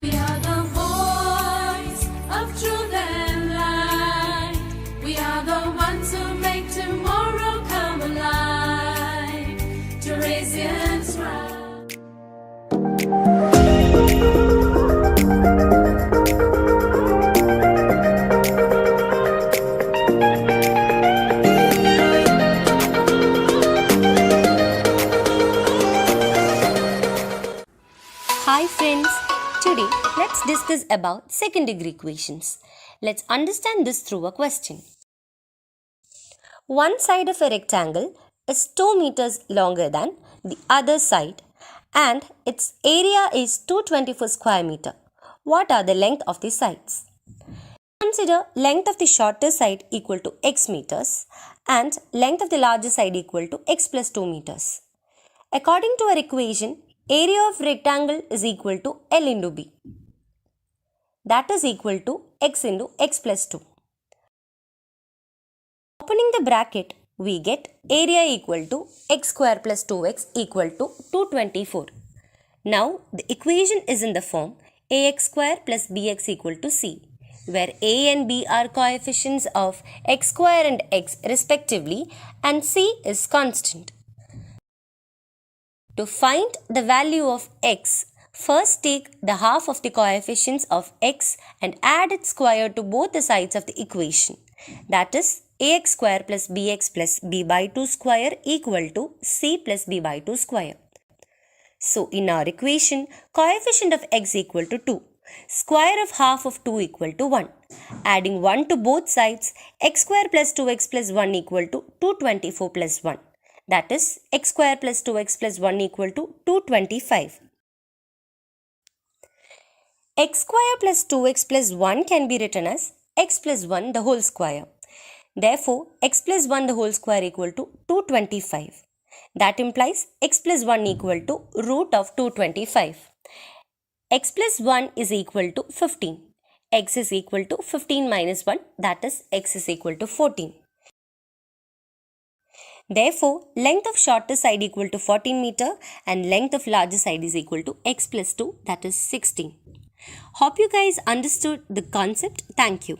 We are the voice of truth and light. We are the ones who make tomorrow come alive. Teresian Rural. Hi friends, today let's discuss about second degree equations. Let's understand this through a question. One side of a rectangle is 2 meters longer than the other side and its area is 224 square meter. What are the length of the sides? Consider length of the shorter side equal to x meters and length of the larger side equal to x plus 2 meters. According to our equation, area of rectangle is equal to L into B. That is equal to x into x plus 2. Opening the bracket, we get area equal to x square plus 2x equal to 224. Now, the equation is in the form ax square plus bx equal to c, where a and b are coefficients of x square and x respectively and c is constant. To find the value of x, first take the half of the coefficients of x and add its square to both the sides of the equation. That is ax square plus bx plus b by 2 square equal to c plus b by 2 square. So in our equation, coefficient of x equal to 2. Square of half of 2 equal to 1. Adding 1 to both sides, x square plus 2x plus 1 equal to 224 plus 1. That is x square plus 2x plus 1 equal to 225. X square plus 2x plus 1 can be written as x plus 1 the whole square. Therefore, x plus 1 the whole square equal to 225. That implies x plus 1 equal to root of 225. X plus 1 is equal to 15. X is equal to 15 minus 1, that is x is equal to 14. Therefore, length of shorter side equal to 14 meter and length of larger side is equal to x plus 2, that is 16. Hope you guys understood the concept. Thank you.